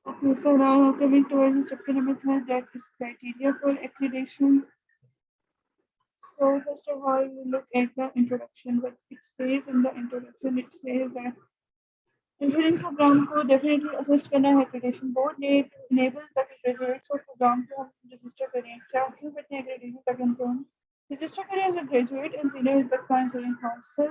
Okay, so now coming towards the chapter number 12, that is criteria for accreditation. So first of all, we look at the introduction. What it says in the introduction, it says that engineering program को definitely assist करना है accreditation board ने enable ताकि graduates और program को हम register करें. क्या क्यों करते हैं accreditation ताकि उनको हम register करें as a graduate engineer with the engineering council.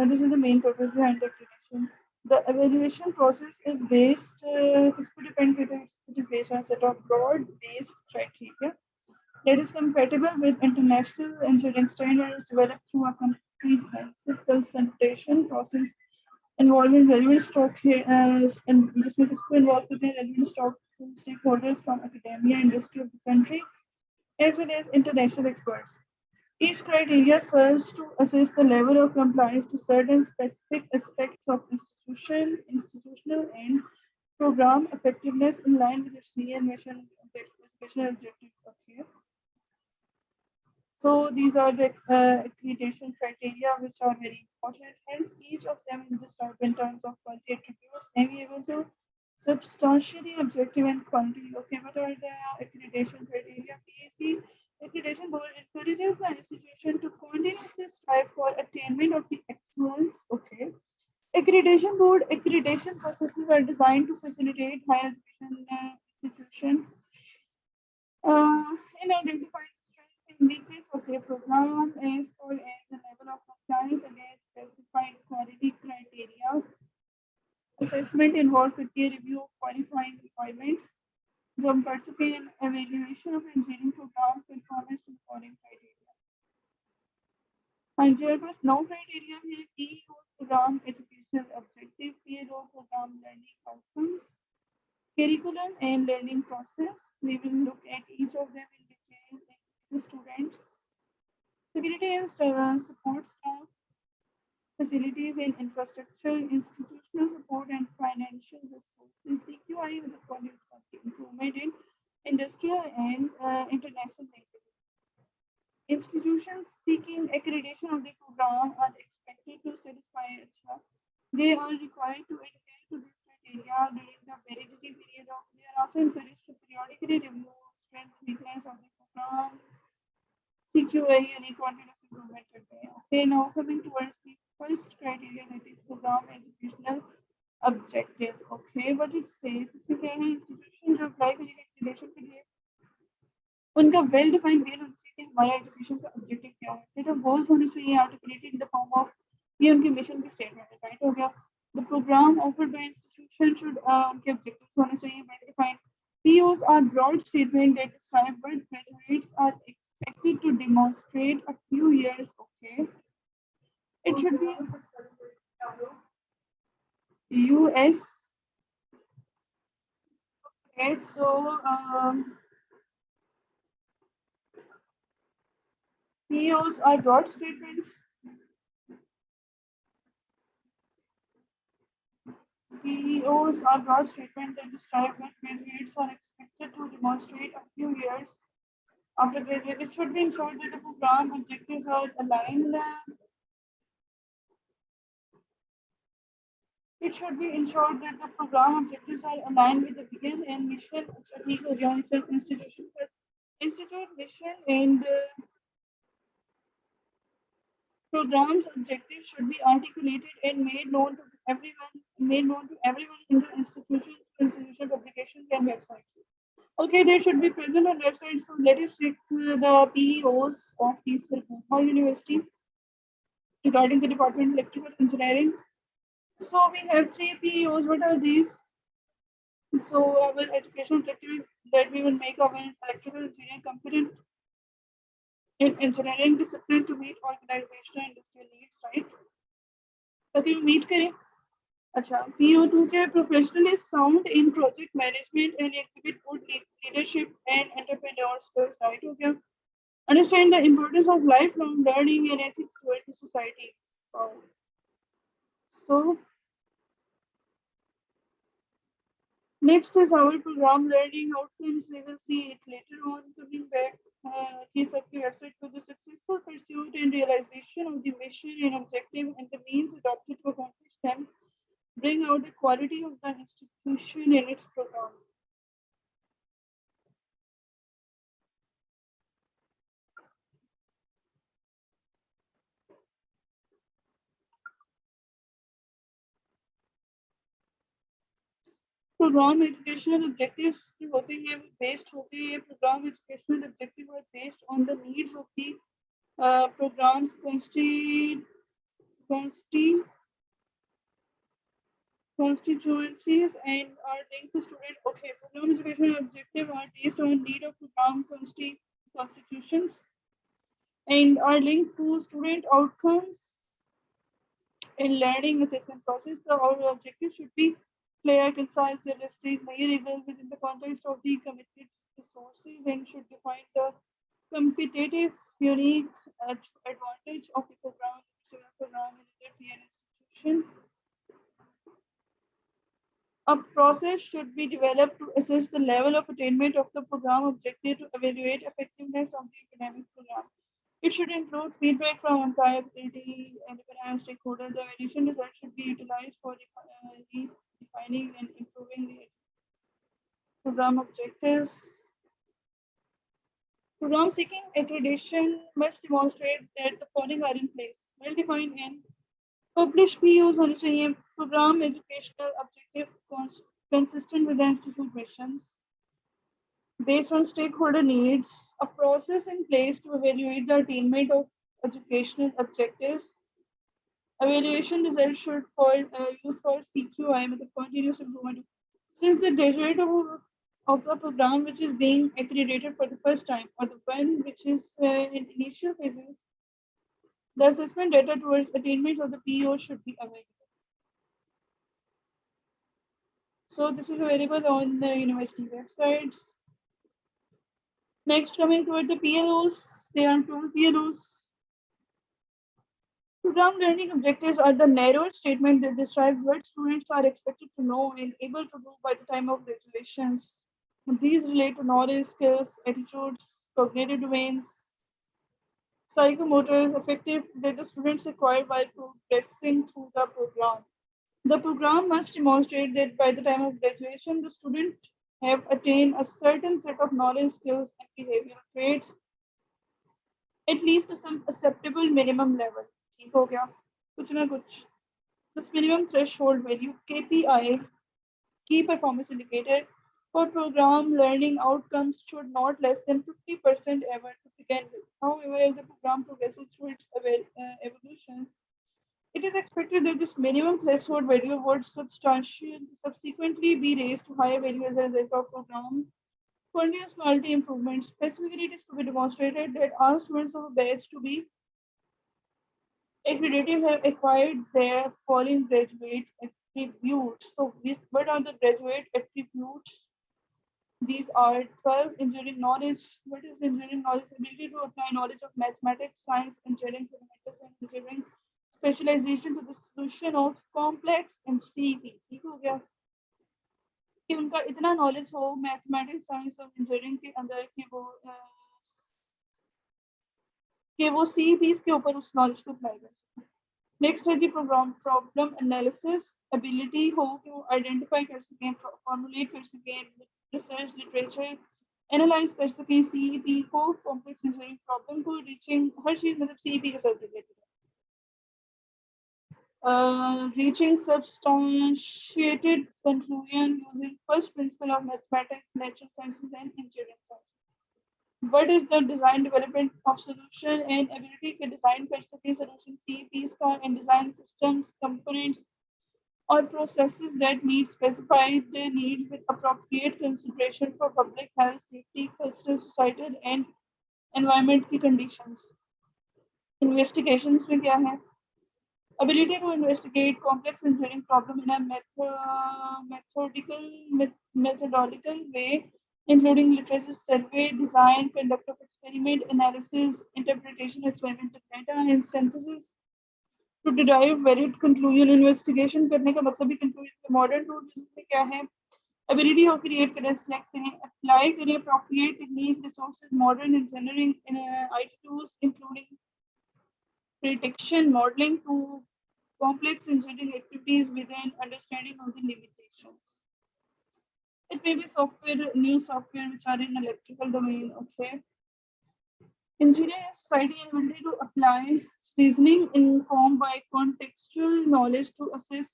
This is the main purpose behind the accreditation. The evaluation process is based, it is based on a set of broad-based criteria that is compatible with international engineering standards developed through a comprehensive consultation process involving relevant and जिसमें किसको involve करते हैं relevant stakeholders from academia, industry of the country, as well as international experts. Each criteria serves to assess the level of compliance to certain specific aspects of institutional and program effectiveness in line with its senior mission educational objectives. Okay. So these are the accreditation criteria which are very important. Hence, each of them is described in terms of quality attributes and be able to substantially objective and quality. Okay, what are the accreditation criteria? PEC accreditation board encourages the institution to continuously strive for attainment of the excellence. Okay. Accreditation board accreditation processes are designed to facilitate higher education institution in identifying strength and weakness of their program as well as the level of compliance against specified quality criteria. Assessment involves a peer review of qualifying requirements. जो हम कर चुके हैं evaluation of engineering program performance to the following criteria. हाँ जी, हमारे पास 9 criteria है. PEO program educational objective, PEO program learning outcomes, curriculum and learning process. We will look at each of them in detail. The students, security and support staff, facilities and infrastructure, institutional support and financial resources. CQI with the following improvement in industrial and international linkage. Institutions seeking accreditation of the program are expected to satisfy ICHA. They are required to adhere to this criteria during the validity period of. They are also encouraged to periodically review strength, weakness of the program, CQA and continuous improvement करते हैं. Okay, now coming towards the first criteria, that is program educational objective. Okay, what it says, इसमें क्या है, institution जो apply करेगा accreditation के लिए उनका वेल डिफाइंड गोल होना चाहिए कि हमारा एजुकेशन का ऑब्जेक्टिव क्या है. सेट ऑफ गोल्स होने चाहिए articulated in the form of, ये उनके मिशन की स्टेटमेंट है. राइट हो गया. The program offered by institution should उनके ऑब्जेक्टिव्स होने चाहिए well defined. POs are broad statement that describe what graduates are expected to demonstrate a few years. Okay, it should be US. Okay, so POs are broad statements. PEOs are broad statements that describe what graduates are expected to demonstrate a few years after graduation. It should be ensured that the program objectives are aligned. It should be ensured that the program objectives are aligned with the vision and mission of the institution. Institute mission and program's objectives should be articulated and made known to everyone in the institution publications and websites. Okay, they should be present on websites. So let us check the PEOs of the Sirpur University regarding the Department of Electrical Engineering. So we have 3 PEOs. What are these? So our educational objective is that we will make our electrical engineer competent in engineering discipline to meet organizational and industrial needs, right? ताकि वो meet करें. अच्छा, PO2 के professionally sound in project management and exhibit good leadership and entrepreneurial skills, right हो गया. Understand the importance of lifelong learning and ethics towards the society. So next is our program learning outcomes. We will see it later on. Coming back, case of the website for the successful pursuit and realization of the mission and objective and the means adopted to accomplish them. bring out the quality of the institution in its program. Program educational objectives जो होते हैं वो based होते हैं program educational objective are based on the needs of the programs consti- constituencies and are linked to student. Okay, program educational objective are based on need of program constitutions and are linked to student outcomes in learning assessment process. The overall objective should be clear, concise, realistic, measurable within the context of the committed resources and should define the competitive, unique advantage of the program in the peer institution. A process should be developed to assess the level of attainment of the program objective to evaluate effectiveness of the academic program. It should include feedback from entire faculty and stakeholders. The evaluation results should be utilized for defining and improving the program objectives. Program seeking accreditation must demonstrate that the following are in place. Well-defined and published POs होने चाहिए. Program educational objective consistent with the institute missions. Based on stakeholder needs, a process in place to evaluate the attainment of educational objectives. Evaluation results should use for CQI, continuous improvement. Since the graduate of the program which is being accredited for the first time or the one which is in initial phases, the assessment data towards attainment of the PO should be available. So this is available on the university websites. Next, coming toward the PLOs, they are told PLOs. Program learning objectives are the narrow statement that describe what students are expected to know and able to do by the time of graduations. These relate to knowledge, skills, attitudes, cognitive domains, psychomotors, affective that the students acquire while progressing through the program. The program must demonstrate that by the time of graduation, the student have attained a certain set of knowledge, skills, and behavioral traits, at least to some acceptable minimum level. ठीक हो गया कुछ ना कुछ. This minimum threshold value KPI, key performance indicator, for program learning outcomes should not less than 50% ever to begin with. However, as the program progresses through its evolution, it is expected that this minimum threshold value would subsequently be raised to higher value as a result of program continuous quality improvement. Specifically, it is to be demonstrated that all students of a batch to be accredited have acquired their following graduate attributes. So, what are the graduate attributes? These are 12 engineering knowledge. What is engineering knowledge? Ability to apply knowledge of mathematics, science, engineering, fundamentals, and engineering specialization to the solution of complex MCP. ठीक हो गया कि उनका इतना knowledge हो mathematics science और engineering के अंदर कि वो CPs के ऊपर उस नॉलेज को अप्लाई कर सकें. नेक्स्ट है जी प्रोग्राम प्रॉब्लम एनालिसिस एबिलिटी हो कि वो आइडेंटिफाई कर सकें फॉर्मुलेट कर सकें रिसर्च लिटरेचर एनालाइज कर सकें CEP को कॉम्प्लेक्स इंजीनियरिंग प्रॉब्लम को रीचिंग हर चीज मतलब CEP के साथ रिलेटेड है. Reaching substantiated conclusion using first principle of mathematics, natural sciences, and engineering science. What is the design development of solution and ability to design कर सके solution CEPs का and design systems, components or processes that meet specified needs with appropriate consideration for public health, safety, cultural, societal, and environment की conditions. Investigations में क्या है? Ability to investigate complex engineering problem in a methodological way, including literature survey, design, conduct of experiment, analysis, interpretation, experimental data, and synthesis to derive valid conclusion. Investigation करने का मतलब भी conclusion. Modern tools में क्या है? Ability of create करें, select करें, apply करें appropriate technique, resources, modern engineering in IT tools, including prediction modeling to complex engineering activities with an understanding of the limitations. It may be software, new software which are in electrical domain, okay. Engineering society and ability to apply reasoning informed by contextual knowledge to assess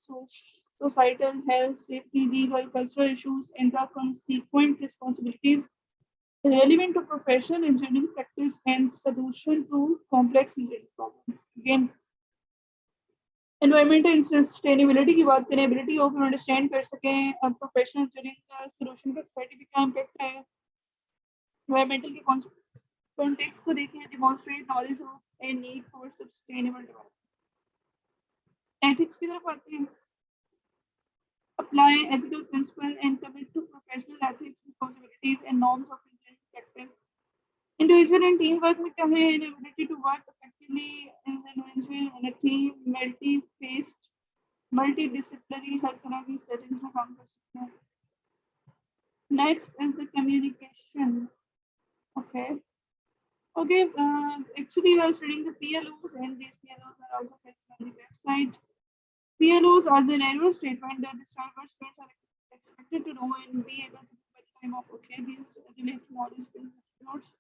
societal health, safety, legal, cultural issues, and the consequent responsibilities relevant to professional engineering practice and solution to complex engineering problems. Again, environment and sustainability की बात करें, ability of understand कर सकें professional engineering का solution का society पे क्या impact है, एनवायरमेंटल के कॉन्टेक्स्ट को देखें, demonstrate knowledge of a need for sustainable development. Ethics की तरफ आते हैं, apply ethical principle and commit to professional ethics, responsibilities and norms of engineering practice. Individual and team work में क्या है, ability to work effectively in a team, multi-faced, multidisciplinary, हर तरह की settings में काम कर सकते हैं. Next is the communication. Okay. Actually, we are studying the PLOs, and these PLOs are also present on the website. PLOs are the narrow statement that describe what students are expected to know and be able to do by the time of. Okay, these relate to knowledge, skills, and notes.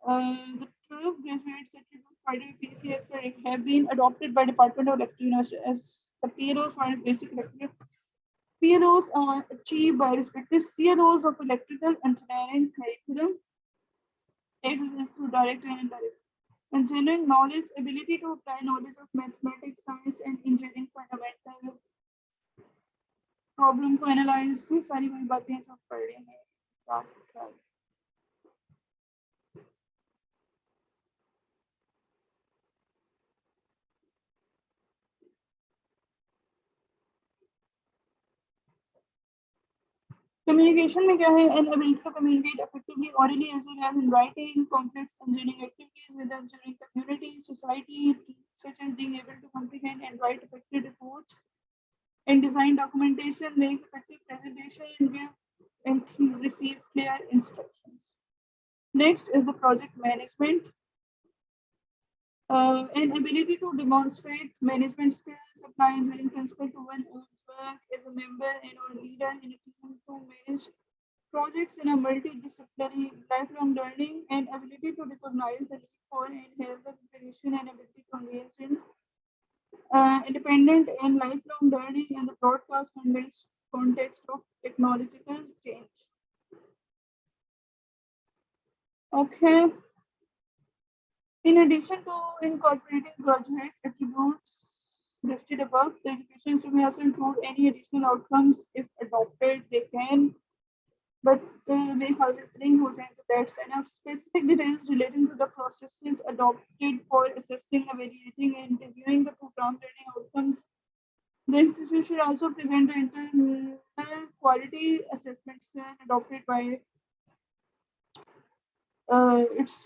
The 12 graduates certified by PCS have been adopted by Department of Electrical University as the PLOs for basic electrical. PLOs are achieved by respective CLOs of electrical engineering curriculum. Access is through direct and indirect. Engineering knowledge, ability to apply knowledge of mathematics, science, and engineering fundamental. Problem को analyze, सारी वही बातें सब पढ़ रहे हैं. Communication में क्या है, an ability to communicate effectively orally as well as in writing, complex engineering activities with the engineering community, society, such as being able to comprehend and write effective reports and design documentation, make effective presentation, and give and receive clear instructions. Next is the project management. An ability to demonstrate management skills, apply engineering principle to one's work as a member and or leader in a team to manage projects in a multidisciplinary, lifelong learning, and ability to recognize the need for and have the preparation and ability to engage in independent and lifelong learning in the broadcast context of technological change. Okay. In addition to incorporating graduate attributes listed above, the education system may also include any additional outcomes if adopted. They can, but may considering that's enough. Specific details relating to the processes adopted for assessing, evaluating, and reviewing the program learning outcomes. The institution should also present the internal quality assessments adopted by its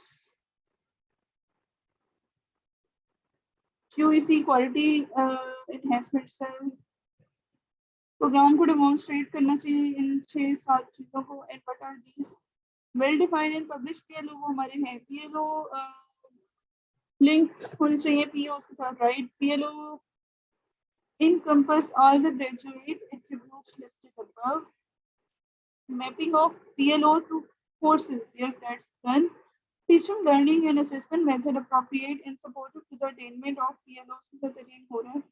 QEC quality enhancement cell. Program को demonstrate करना चाहिए इन 6-7 चीजों को. And what are these? Well defined and publish PLO वो हमारे हैं. PLO link होनी चाहिए PO के साथ, right? PLO encompass all the graduate attributes listed above. Mapping of PLO to courses, yes, that's done. Teaching, learning, and assessment method appropriate and supportive to the attainment of PLOs के साथ attain हो रहा है.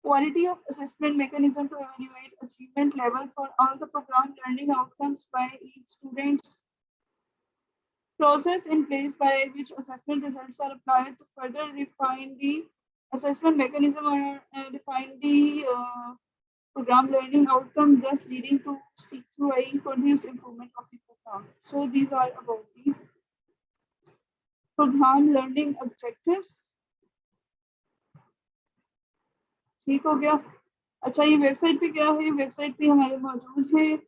Quality of assessment mechanism to evaluate achievement level for all the program learning outcomes by each student. Process in place by which assessment results are applied to further refine the assessment mechanism or define the program learning outcome, thus leading to CQI continuous improvement of the program. So these are about the program learning objectives. ठीक हो गया. अच्छा, ये website पे क्या है? Website पे हमारे मौजूद है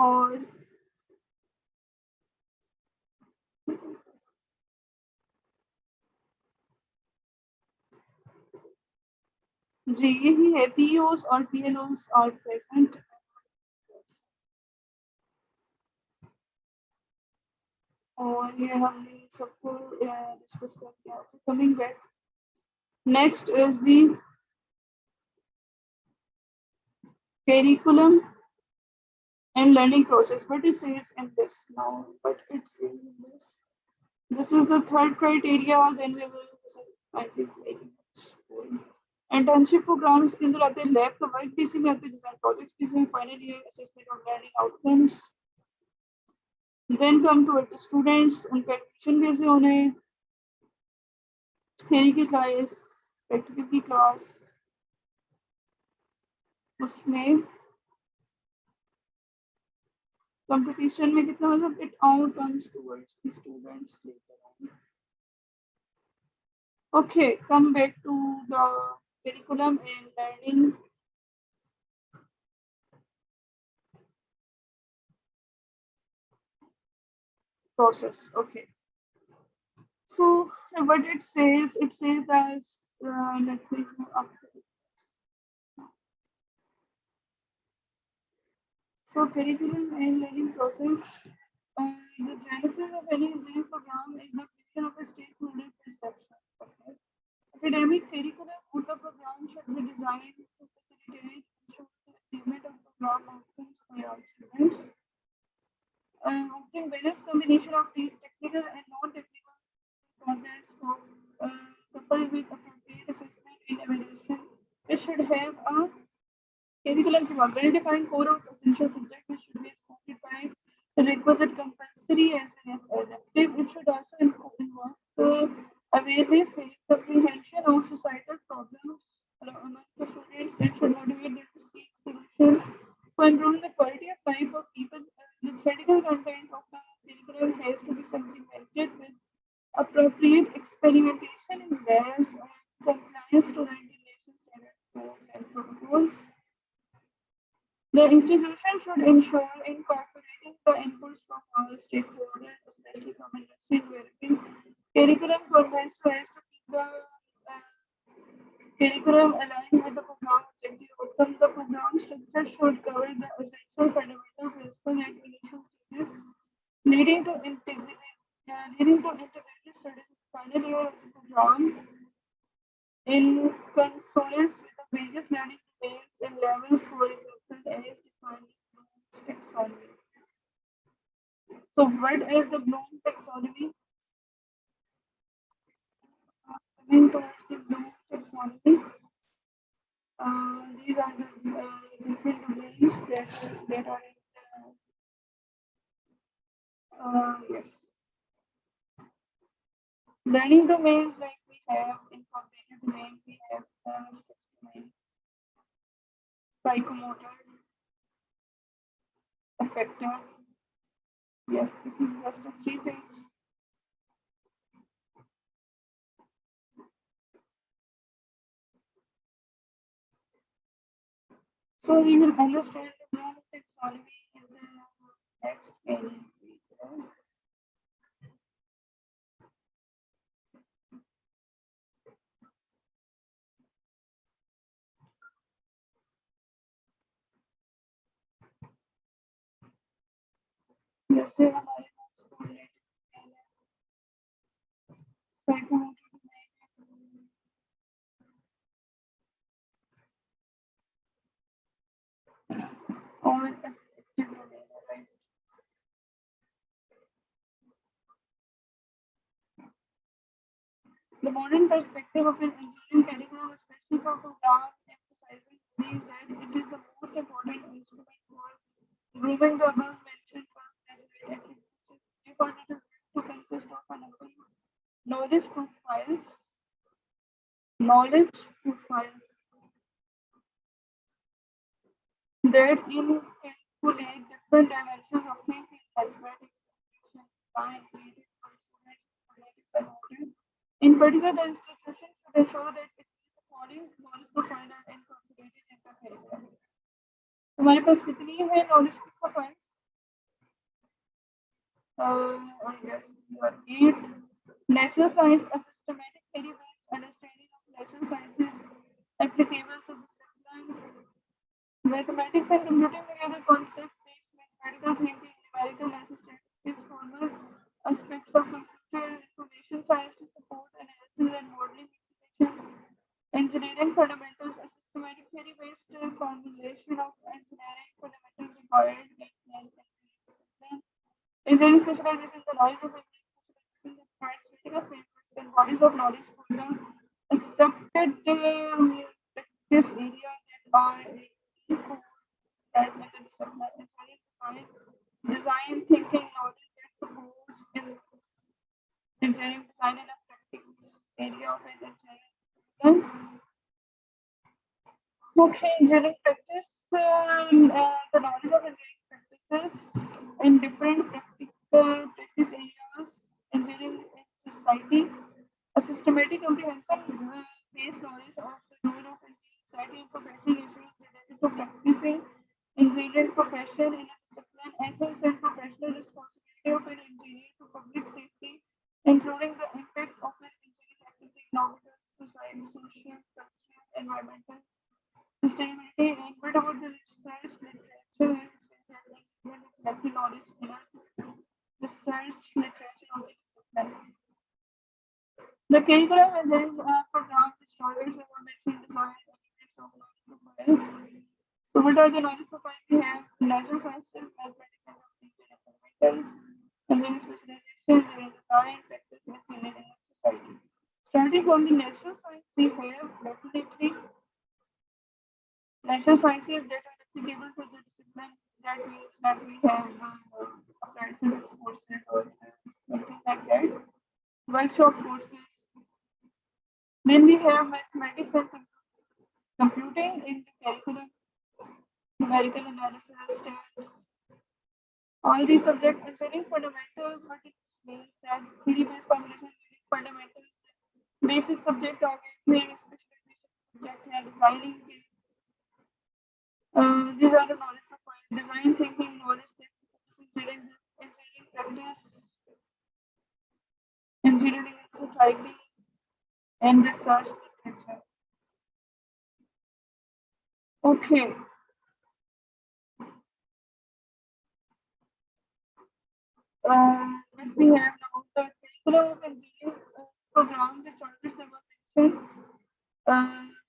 और जी यही है. POs और PLOs are present. और ये हमने सबको डिस्कस कर दिया. Coming back, next is the curriculum and learning process. What it says in this now? What it says in this? This is the third criteria. Then we will. This is, I think, very much boring. Internship programs के अंदर आते हैं lab का work PC में आते हैं design project PC में final year assessment of learning outcomes. Then come to it, the students उनका एडमिशन कैसे होना है, थ्योरी की क्लास, प्रैक्टिकल की क्लास, उसमें कंपटीशन में कितना मतलब it all comes towards the students later on. Okay, come back to the curriculum and learning process. Okay. So what it says as let me go up. So curriculum and learning process. The genesis of any engineering program is the creation of a stakeholder perception. Okay. Academic curriculum of the program should be designed to facilitate ensure the achievement of program outcomes by all students. Offering balanced combination of technical and non-technical content scope coupled with appropriate assessment and evaluation. It should have a curriculum to a well-defined core of essential subjects which should be supported by the requisite compulsory as well as adaptive. It should also involve awareness and comprehension of societal problems among the students. It should motivate them to seek solutions for improving the quality of life of people. The theoretical content of the curriculum has to be supplemented with appropriate experimentation in labs and compliance to the international standard codes and protocols. The institution should ensure incorporating the inputs from all stakeholders, especially from industry, in developing curriculum formats so as to keep the curriculum aligned with the program objective outcome. The program structure should cover the essential fundamental principles at initial stages, leading to integrated studies in the final year of the program in consonance with the various learning domains and levels, for example, as defined in Bloom's taxonomy. So, what is the Bloom taxonomy? Coming towards the Bloom taxonomy, these are the different domains that are in yes. Learning domains like we have incorporated domain, we have six domains: psychomotor, affective. Yes, this is just a 3-page. So we will understand the Bloom taxonomy in the next any video. जैसे हमारे पास psychomotor और affective domain, right? The modern perspective of an engineering curriculum, especially for programs, emphasizing that it is the most important instrument for grooming the above mentioned postgraduate attributes, because it is meant to consist of a number of knowledge profiles that encapsulate different dimensions of thinking, mathematics, communication, design, creative for students, mathematics, and motive. In particular, the institution should ensure that it is the following knowledge profile are incorporated in the curriculum. हमारे पास कितनी है knowledge profiles? I guess you are 8. Natural science, a systematic theory-based understanding of natural sciences applicable to discipline. Mathematics and computing together, concept-based mathematical thinking, numerical and statistics, formal aspects of computer fundamentals, a systematic theory-based formulation of engineering fundamentals required in engineering discipline. Engineering specializes in the knowledge of engineering specialization that provides critical frameworks and bodies of knowledge for the accepted practice area that are a key core that in the discipline. Engineering design thinking knowledge that supports in engineering design and a practice area of engineering. Okay, engineering practice, the knowledge of engineering practices in different practical practice areas, engineering in society, a systematic comprehensive based knowledge of the role of engineering society and professional issues related to practicing engineering profession in a discipline, ethics and professional responsibility of an engineer to public safety, including the impact of an engineering activity, economical, society, social, cultural, environmental sustainability, and what about the research literature and selected knowledge in a research literature on the discipline. The curriculum engineering program which targets environmental design elements of knowledge profiles. So what are the knowledge profiles we have? Natural sciences, mathematics and engineering fundamentals, engineering specialization, engineering design, practice and engineering in society. Starting from the natural science, we have definitely natural sciences that are applicable to the discipline. That means that we have applied physics courses or something like that, workshop courses. Then we have mathematics and computing in the curriculum, numerical analysis, stats. All these subjects engineering fundamentals, what it means that theory-based formulation engineering fundamentals, basic subject target, main specialization subject and designing. These are the knowledge profiles, design thinking, knowledge engineering practice, engineering in society, and research literature. Okay. What we have now, the curriculum of engineering program, the standards that were mentioned,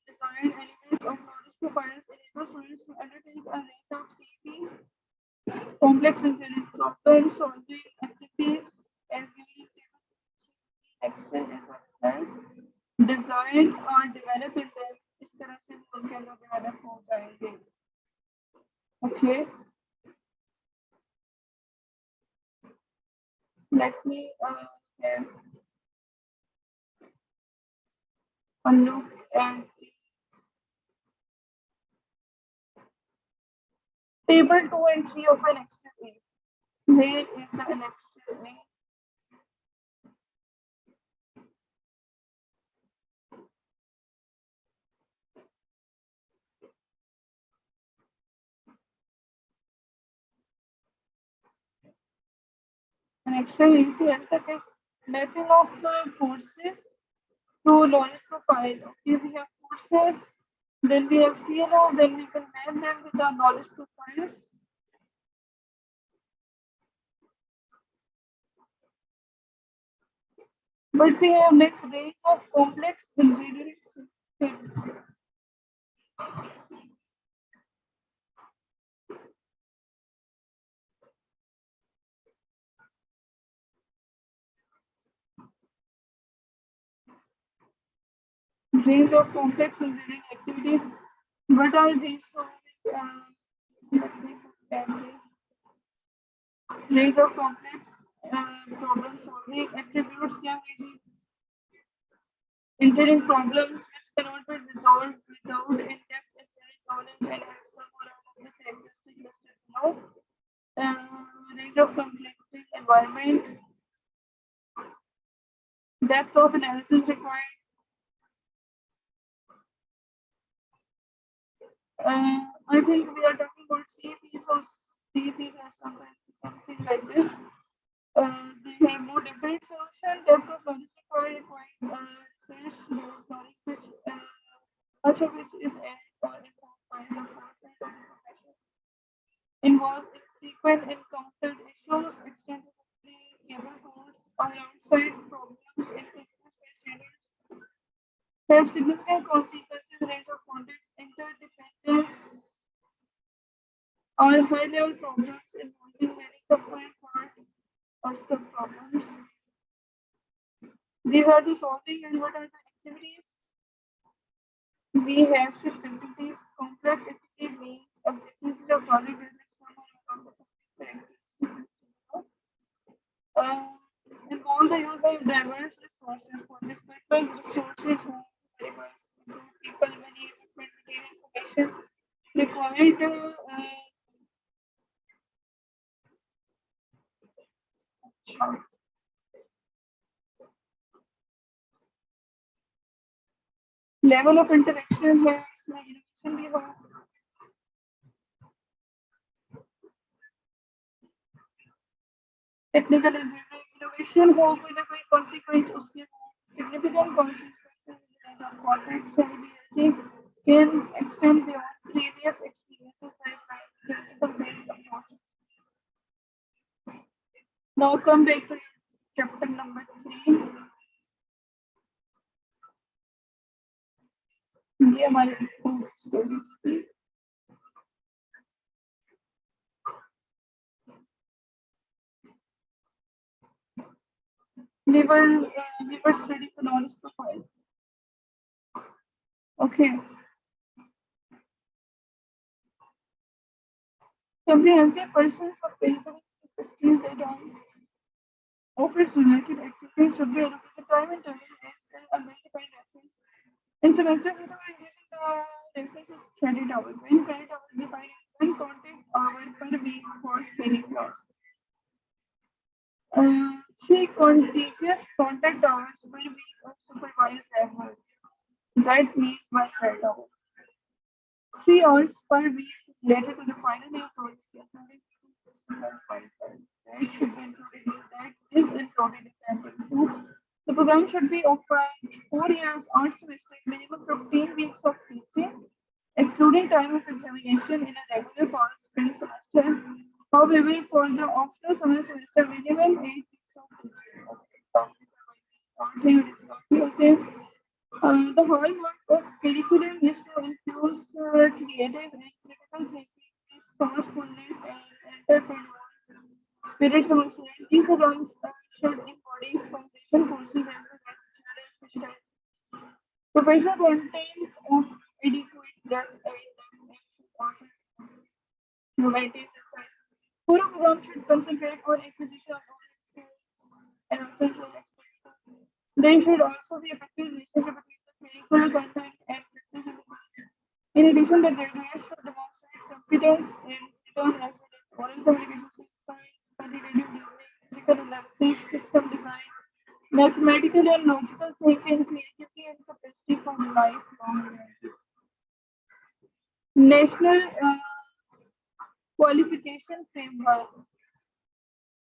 design elements of knowledge profiles enable students to undertake a range of CP, complex engineering problem solving activities as given in table as a result. Design और develop in them इस तरह से उनके अंदर develop हो जाएंगे. Okay. Let me have a look at table 2 and 3 of an Excel A. Where is the Excel A? An Excel easy and mapping of courses to knowledge profile. Okay, we have courses, then we have CNO, then we can map them with our knowledge profiles. But we have next range of complex engineering systems. Range of complex engineering activities. What are these? Range of complex problem solving attributes can be engineering problems which cannot be resolved without in-depth engineering knowledge and have some or all of the characteristics listed below. Range of conflicting environment. Depth of analysis required. I think we are talking about CP, so CP has something like this. They have no different solution. Depth of knowledge required research based knowledge, which much of which is added or informed by the content of information. Involved in frequent encountered issues, extensively cable tools, alongside problems in physical space standards have significant consequences range of contexts, interdependence, or high-level problems involving many component parts or sub-problems. These are the solving and what are the activities? We have six activities. Complex activities means objectives of the project is some of the characteristics uh, involve the use of diverse resources for this purpose. Resources who diverse include people, money, equipment, material, information required. Level of interaction है इसमें innovation भी हो technical engineering innovation हो कोई ना कोई consequence उसके हो significant consequences in the context and can extend beyond previous experiences by applying principle based approach. Now come back to chapter number 3. ये हमारे स्टोरीज की we were studying the knowledge profile. Okay. Comprehensive pursuits of curriculum skills that offers related activities should be allocated time and time as per a well-defined reference. In semesters, it will engage the reference is credit hours. When credit hours defined as 1 contact hour per week for theory class. 3 contiguous contact hours per week of supervised effort. That means 1 credit hour. 3 hours per week related to the final year project including supervisor. That should be included in that is included in that too. The program should be offered 4 years or semester, minimum 15 weeks of teaching, excluding time of examination in a regular fall spring semester. However, for the optional summer semester, minimum 8 weeks of teaching. Okay, the hallmark of curriculum is to infuse creative and critical thinking, resourcefulness, and entrepreneurial spirits among students. These programs should embody foundation courses and specialized professional content of adequate depth and should also humanities and science. Core programs should concentrate on acquisition of knowledge, skills, and also show experience. There should also be effective relationship between the curricular content and practice in the field. In addition, the graduates should demonstrate competence in written as well as oral communication skills, science, quantitative reasoning, critical analysis, system design, mathematical and logical thinking, creativity, and capacity for lifelong learning. National qualification framework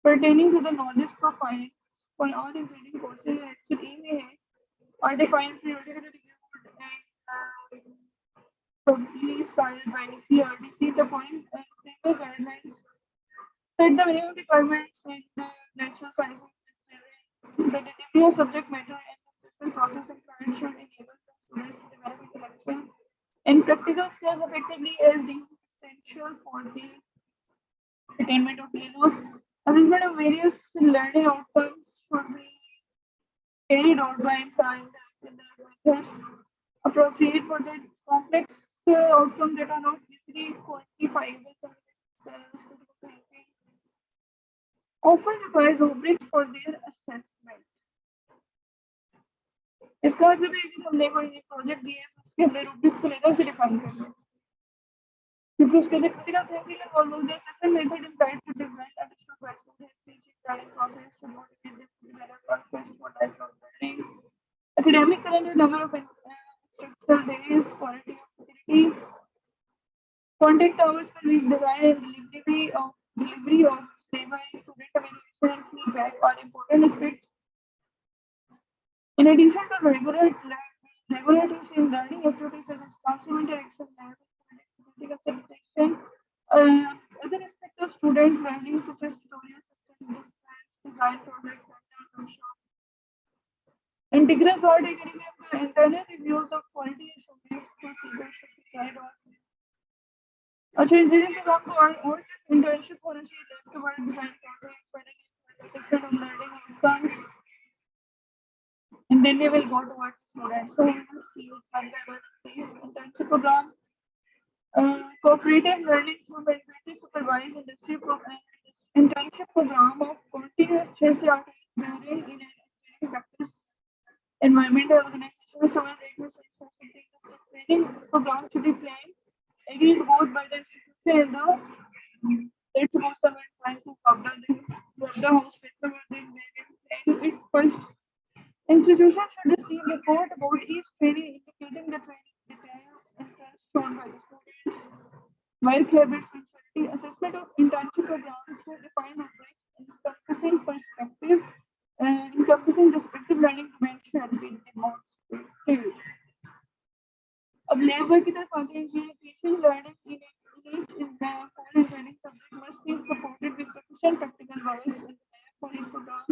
pertaining to the knowledge profile for all engineering courses actually are defined periodically reviewed and probably signed by CRDC. The following framework guidelines set the minimum requirements in the national sciences engineering. The delivery of subject matter and consistent process required should enable the students to develop intellectual and practical skills effectively as deemed essential for the attainment of PLOs. Assessment of various learning outcomes should be carried out by applying the methods appropriate for the complex outcomes that are not easily quantifiable. Often require rubrics for their assessment. इसका मतलब है कि हमने कोई project दिया है उसके हमने rubrics लेना से डिफाइन करना है क्योंकि उसके अंदर critical thinking and almost the assessment method and guide to design additional questions and teaching planning process to motivate them to develop request for lifelong learning. Academic calendar number of instructional days, quality of facility, contact hours per week, design and delivery of syllabus, student evaluation and feedback are important aspects. In addition to regular teaching, learning activities such as classroom interaction, lab, critical facilitation, other aspects of student learning such as tutorial system, design projects, and workshops. Integral part curriculum internal reviews of quality assurance should be carried on. अच्छा engineering program को और internship होना चाहिए lab के बाद design projects, finally assessment of learning outcomes, and then we will go towards students. So we will see one by one these internship program, cooperative learning through mandatory supervised industry program, internship program of continuous 6 hours learning in an engineering practice environment organization. So we'll rate this something. The training program should be planned agreed both by the institution and the let's suppose someone trying to cover the house paper they plan it first. Institution should receive report about each training indicating the training details, interest shown by the students, work habits, maturity, assessment of internship programs through defined rubrics, encompassing respective learning domains shall be demonstrated. अब lab work की तरफ आगे teaching learning in each in the core engineering subject must be supported with sufficient practical works in the lab for each program.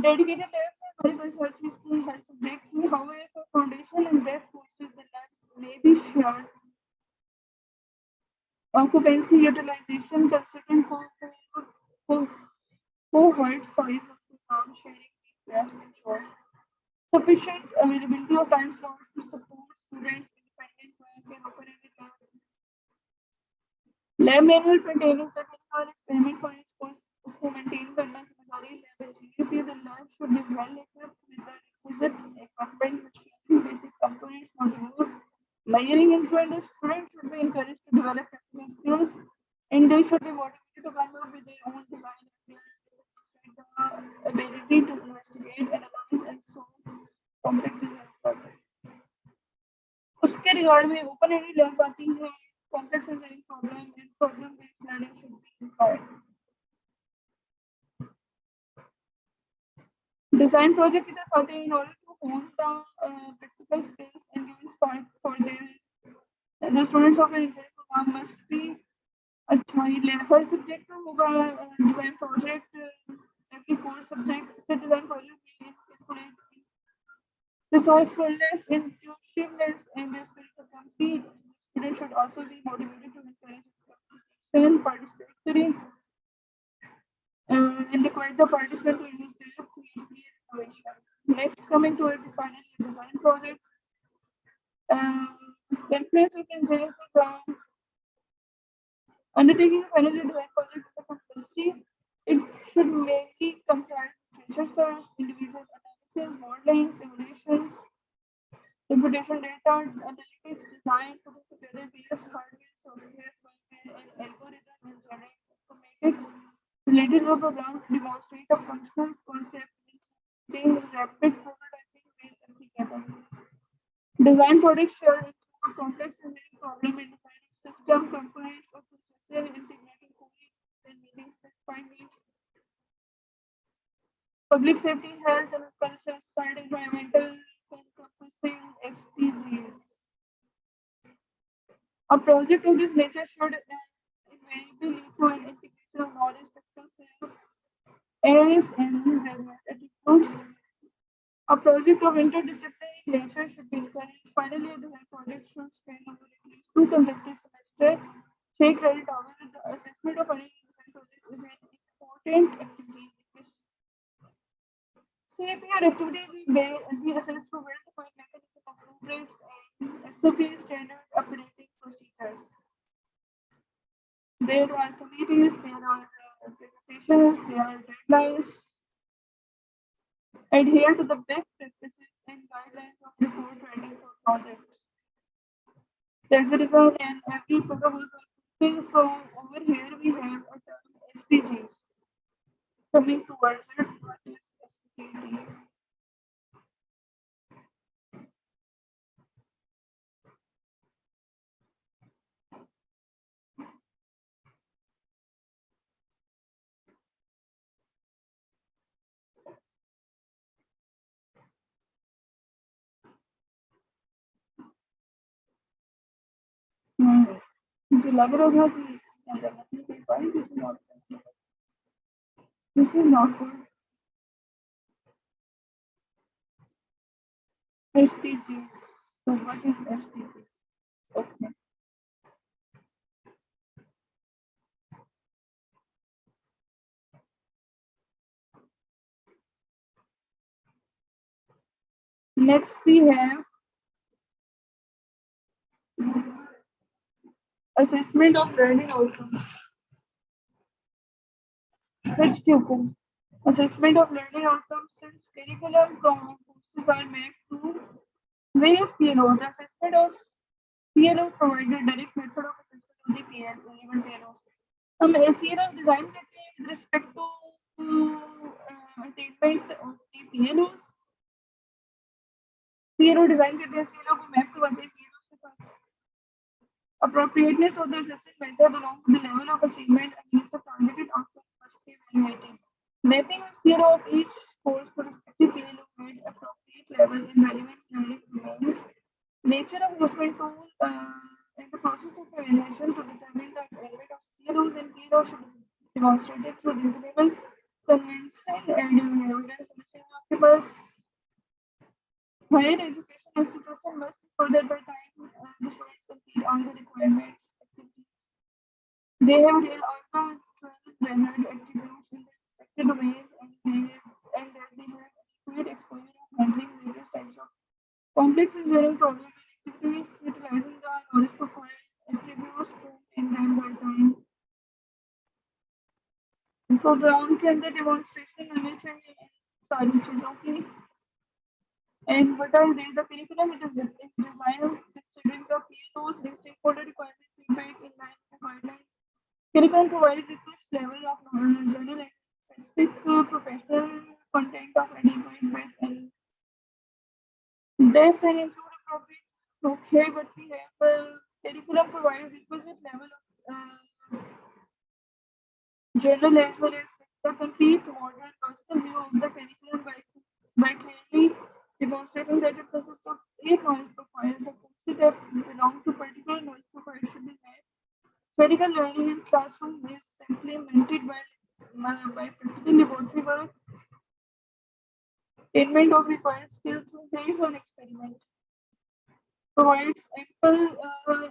Dedicated labs and multiple research is key health subject key. However, for foundation and depth courses, the labs may be shared. Occupancy utilization considering cohort size of program sharing these labs ensures sufficient availability of time slots to support students' independent work and open-ended learning. Lab manual containing practical experiment for each course उसको maintain करना जिम्मेदारी lab engineer की. The lab should be well equipped with the requisite equipment, machine, basic components, modules, measuring instruments. Students should be encouraged to develop practical skills, and they should be motivated to come up with their own design ideas. The ability to investigate, analyze, and solve complex engineering problems. उसके regard में open ended lab आती है. Complex engineering problem and problem-based learning should be employed. Design project की तरफ आते हैं. In order to hone the practical skills and given spark for them, the students of an engineering program must be अच्छा ही हर subject का होगा design project. every core subject से design project में calculate resourcefulness, intuitiveness, and the spirit to compete. Students should also be motivated to encourage competition, participatory, and require the participant to use their creativity and innovation. Next, coming towards the final design projects, the influence of engineering program. Undertaking a final design project is a compulsory. It should mainly comprise research, individual analysis, modeling, simulations, computation data, analytics, design, putting together various hardware, software, firmware, and algorithm engineering informatics related to the program to demonstrate a functional concept, including rapid prototyping where applicable. Design products shall include complex engineering problem and design of system, components of processor, integrating cooling and meeting specified needs. Public safety, health, and culture, society, environmental, encompassing SDGs. A project of this nature should invariably lead to an integration of knowledge, practical skills, areas, and attitudes. A project of interdisciplinary nature should be encouraged. Finally, a design project should span over at least 2 consecutive semesters. 6 credit hours. The assessment of any design project is an important activity. CAP or activity will be assessed to well-defined mechanism of rubrics and SOP standard operating procedures. There are committees, there are presentations, there are deadlines. Adhere to the best practices and guidelines of report writing for projects. There's a design and every proposal. So over here we have a term SDGs. Coming towards it, what is SDG? मुझे लग रहा था कि this is not good. SDGs. So what is STP? Okay. Next we have assessment of learning outcomes. HQCOM. Assessment of learning outcomes since curriculum courses are mapped to various PLOs. The assessment of PLO provides a direct method of assessment of the PLO, even PLOs. हम CLO design करते हैं with respect to attainment of the PLOs. PLO design करते हैं, CLO को map करवाते हैं PLOs के साथ. Appropriateness of the assessment method along with the level of achievement against the targeted outcome must be evaluated. Mapping of CLO of each course to respective PLO at appropriate level in relevant learning domains. Nature of assessment tool and the process of evaluation to determine the element of CLOs and PLOs should be demonstrated through reasonable, convincing, and evidence. Occupies higher education institution must be furthered by time the students complete all the requirements activities. They have real outcome measured attributes in the respective domains and that they have adequate exposure of handling various types of complex engineering problems and activities utilizing the knowledge profile attributes to in them by time. Program के अंदर demonstration होने चाहिए सारी चीजों की. And what are they? The curriculum it is designed considering the PLOs, the stakeholder requirements, feedback in line with the guidelines. Curriculum provides request level of general and specific professional content of adequate breadth and depth and include appropriate. Okay, but we have curriculum provides requisite level of general as well as the complete modern logical view of the curriculum by clearly demonstrating that it consists of 8 knowledge profiles. The courses that belong to particular knowledge profile should be met. Critical learning in classroom is implemented by practical laboratory work, attainment of required skills through hands-on experiment, provides ample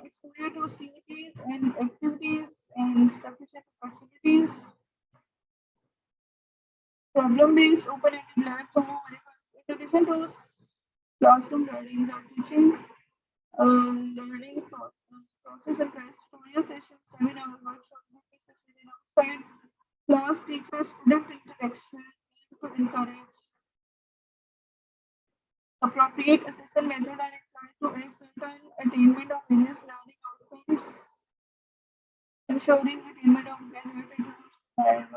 exposure to CETs and activities and sufficient opportunities. Problem-based open-ended labs are high in addition to classroom learning, the teaching learning process and tutorial sessions, seminars, workshops, discussion outside class teacher-student interaction to encourage appropriate assessment method are applied to ascertain attainment of various learning outcomes, ensuring attainment of graduate education.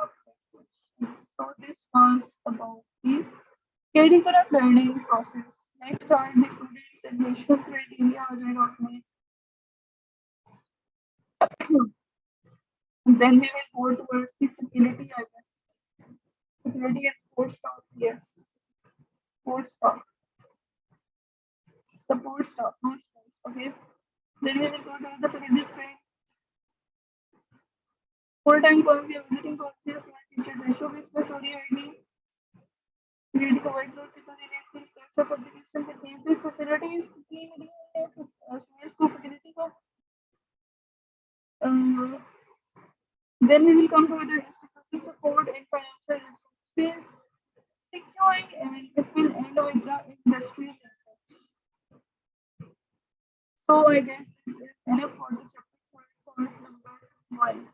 So this was about the curricular learning process. Next are the students' admission criteria and then we will go towards the facility, I guess. Facility and sports staff, yes. Sports staff. Support staff, not sports, okay. Then we will go to the facility strength. Full-time policy of visiting policies, teacher ratio based by story ID. Creating a white note because it is the steps of application with name the facilities, clean students को facility को. Then we will come to the institutional support and financial resources, securing and it will end with the industry. So I guess this is enough for the chapter for number 1.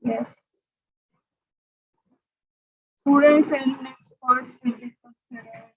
Yes. Students and experts will be considered.